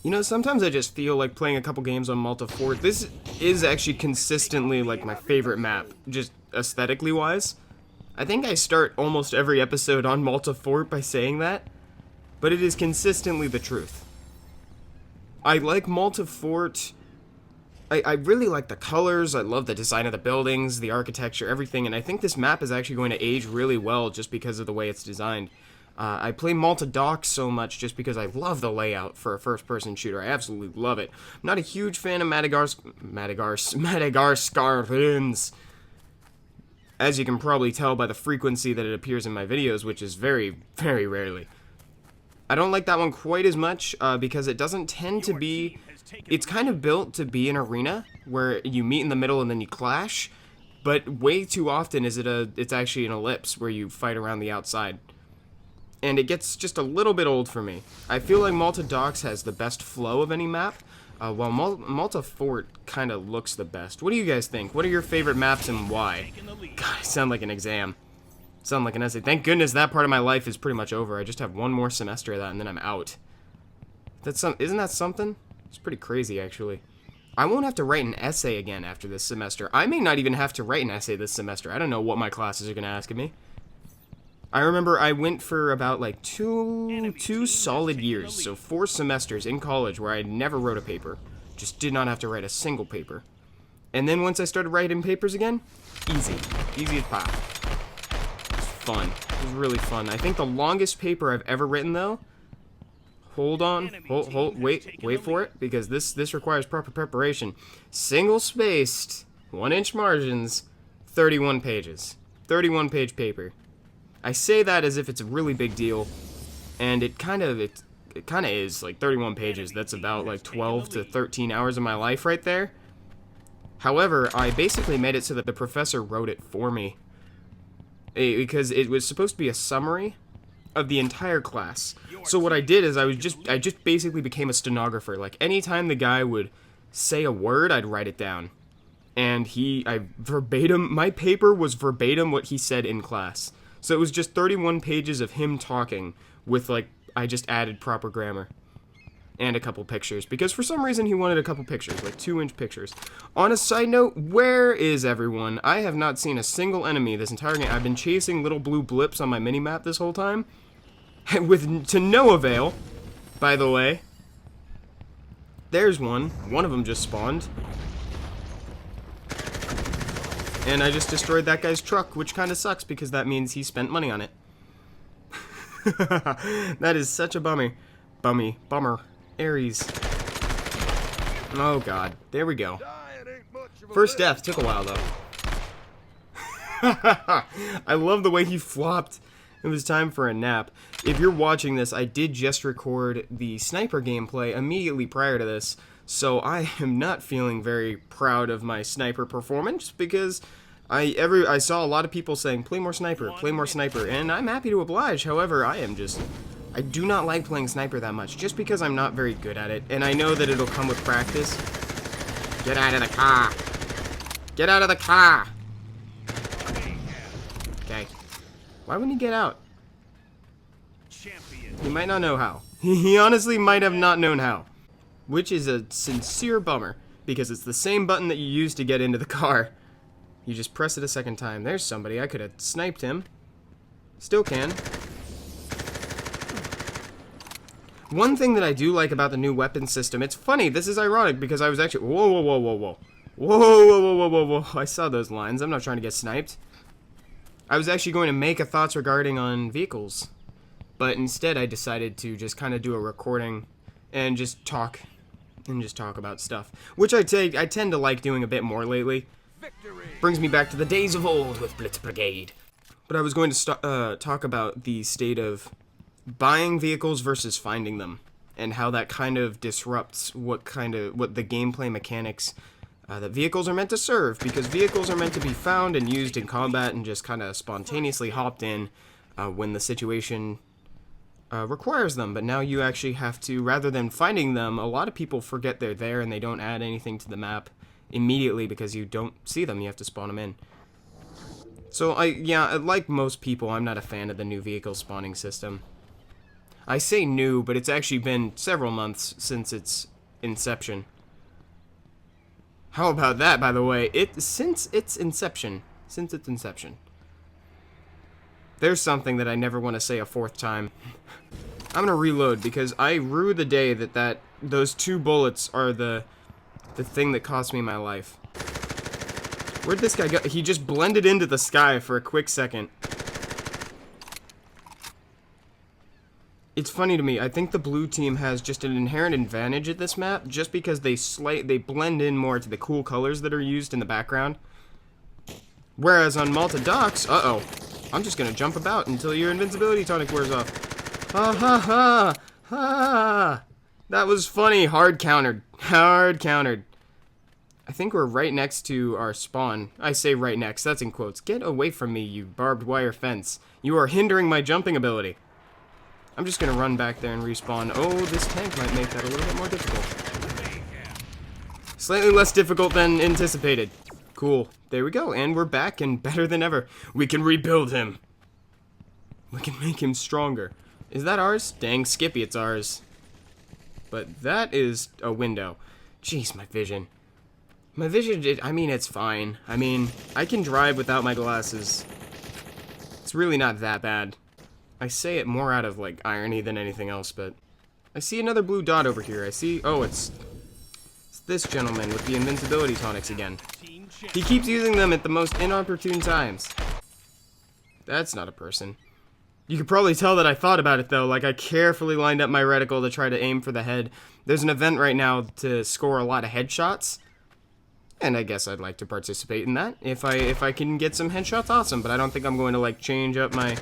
You know, sometimes I just feel like playing a couple games on Malta Fort. This is actually consistently like my favorite map, just aesthetically wise. I think I start almost every episode on Malta Fort by saying that, but it is consistently the truth. I like Malta Fort. I really like the colors, I love the design of the buildings, the architecture, everything, and I think this map is actually going to age really well just because of the way it's designed. I play Malta Docks so much just because I love the layout for a first-person shooter. I absolutely love it. I'm not a huge fan of Madagascar, as you can probably tell by the frequency that it appears in my videos, which is very, very rarely. I don't like that one quite as much because it doesn't tend to be... It's kind of built to be an arena where you meet in the middle and then you clash, but way too often it's actually an ellipse where you fight around the outside. And it gets just a little bit old for me. I feel like Malta Docks has the best flow of any map, while Malta Fort kind of looks the best. What do you guys think? What are your favorite maps and why? God, I sound like an exam. Sound like an essay. Thank goodness that part of my life is pretty much over. I just have one more semester of that and then I'm out. Isn't that something? It's pretty crazy, actually. I won't have to write an essay again after this semester. I may not even have to write an essay this semester. I don't know what my classes are going to ask of me. I remember I went for about, like, two solid years, so 4 semesters in college where I never wrote a paper. Just did not have to write a single paper. And then once I started writing papers again, easy. Easy as pie. It was fun. It was really fun. I think the longest paper I've ever written, though... Hold on, wait for it, because this requires proper preparation. Single-spaced, 1-inch margins, 31 pages. 31-page paper. I say that as if it's a really big deal, and it kind of is, like 31 pages. That's about like 12 to 13 hours of my life right there. However, I basically made it so that the professor wrote it for me. Because it was supposed to be a summary of the entire class. So what I did is I just basically became a stenographer. Like anytime the guy would say a word, I'd write it down. And my paper was verbatim what he said in class. So it was just 31 pages of him talking with like, I just added proper grammar. And a couple pictures, because for some reason he wanted a couple pictures, like 2-inch pictures. On a side note, where is everyone? I have not seen a single enemy this entire game. I've been chasing little blue blips on my mini-map this whole time, to no avail, by the way. There's one. One of them just spawned. And I just destroyed that guy's truck, which kind of sucks, because that means he spent money on it. That is such a bummer. Bummer. Aries. Oh god. There we go. First death. Took a while, though. I love the way he flopped. It was time for a nap. If you're watching this, I did just record the sniper gameplay immediately prior to this, so I am not feeling very proud of my sniper performance, because I saw a lot of people saying, play more sniper, and I'm happy to oblige. However, I do not like playing sniper that much, just because I'm not very good at it, and I know that it'll come with practice. Get out of the car! Get out of the car! Okay. Why wouldn't he get out? He might not know how. He honestly might have not known how. Which is a sincere bummer, because it's the same button that you use to get into the car. You just press it a second time. There's somebody. I could have sniped him. Still can. One thing that I do like about the new weapon system, it's funny, this is ironic, because I was actually... Whoa. I saw those lines. I'm not trying to get sniped. I was actually going to make a thoughts regarding on vehicles, but instead I decided to just kind of do a recording and just talk about stuff, which I tend to like doing a bit more lately. Victory. Brings me back to the days of old with Blitz Brigade. But I was going to talk about the state of buying vehicles versus finding them, and how that kind of disrupts what the gameplay mechanics that vehicles are meant to serve, because vehicles are meant to be found and used in combat and just kind of spontaneously hopped in when the situation requires them. But now you actually have to, rather than finding them, a lot of people forget they're there and they don't add anything to the map immediately because you don't see them. You have to spawn them in. So like most people, I'm not a fan of the new vehicle spawning system. I say new, but it's actually been several months since its inception. How about that, by the way? Since its inception. There's something that I never want to say a fourth time. I'm gonna reload because I rue the day that those 2 bullets are the thing that cost me my life. Where'd this guy go? He just blended into the sky for a quick second. It's funny to me. I think the blue team has just an inherent advantage at this map just because they blend in more to the cool colors that are used in the background. Whereas on Malta docks, uh-oh. I'm just gonna jump about until your invincibility tonic wears off. Ha ha ha! Ha! That was funny. Hard countered. Hard countered. I think we're right next to our spawn. I say right next. That's in quotes. Get away from me, you barbed wire fence. You are hindering my jumping ability. I'm just gonna run back there and respawn. Oh, this tank might make that a little bit more difficult. Slightly less difficult than anticipated. Cool. There we go. And we're back and better than ever. We can rebuild him. We can make him stronger. Is that ours? Dang, Skippy, it's ours. But that is a window. Jeez, my vision. My vision, I mean, it's fine. I mean, I can drive without my glasses. It's really not that bad. I say it more out of, like, irony than anything else, but... I see another blue dot over here. I see... Oh, it's this gentleman with the invincibility tonics again. He keeps using them at the most inopportune times. That's not a person. You could probably tell that I thought about it, though. Like, I carefully lined up my reticle to try to aim for the head. There's an event right now to score a lot of headshots. And I guess I'd like to participate in that. If I can get some headshots, awesome. But I don't think I'm going to, like, change up my...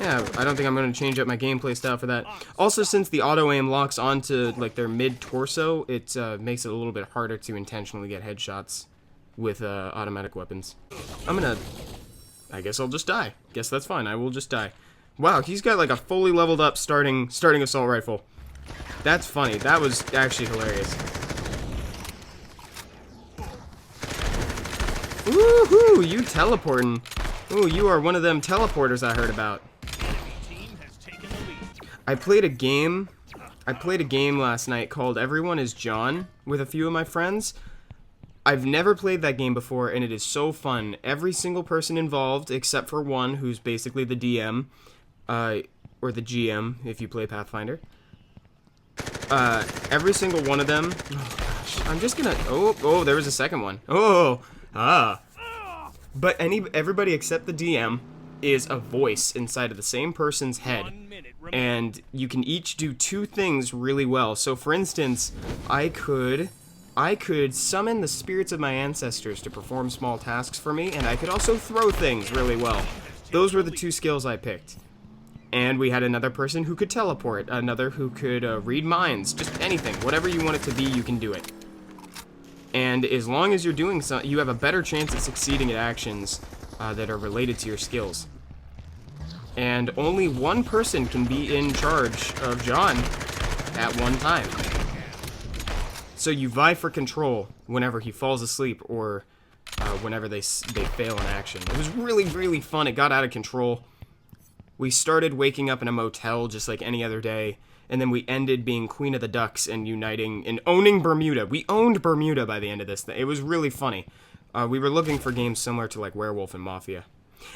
Yeah, I don't think I'm going to change up my gameplay style for that. Also, since the auto-aim locks onto, like, their mid-torso, it makes it a little bit harder to intentionally get headshots with automatic weapons. I guess I'll just die. Guess that's fine. I will just die. Wow, he's got, like, a fully leveled up starting assault rifle. That's funny. That was actually hilarious. Woohoo! You teleporting. Ooh, you are one of them teleporters I heard about. I played a game last night called Everyone is John with a few of my friends. I've never played that game before, and it is so fun. Every single person involved, except for one who's basically the DM, or the GM, if you play Pathfinder. Every single one of them... Oh, gosh. I'm just gonna... Oh, there was a second one. But everybody except the DM is a voice inside of the same person's head. And you can each do 2 things really well. So, for instance, I could summon the spirits of my ancestors to perform small tasks for me, and I could also throw things really well. Those were the 2 skills I picked. And we had another person who could teleport, another who could read minds, just anything. Whatever you want it to be, you can do it. And as long as you're doing so, you have a better chance at succeeding at actions that are related to your skills. And only one person can be in charge of John at one time. So you vie for control whenever he falls asleep or whenever they fail in action. It was really, really fun. It got out of control. We started waking up in a motel just like any other day, and then we ended being Queen of the Ducks and uniting and owning Bermuda. We owned Bermuda by the end of this thing. It was really funny. We were looking for games similar to like Werewolf and Mafia.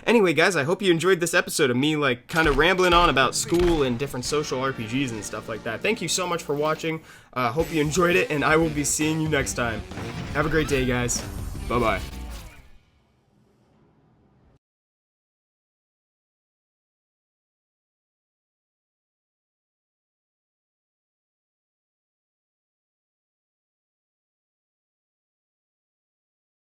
Anyway, guys, I hope you enjoyed this episode of me, like, kind of rambling on about school and different social RPGs and stuff like that. Thank you so much for watching. Hope you enjoyed it, and I will be seeing you next time. Have a great day, guys. Bye-bye.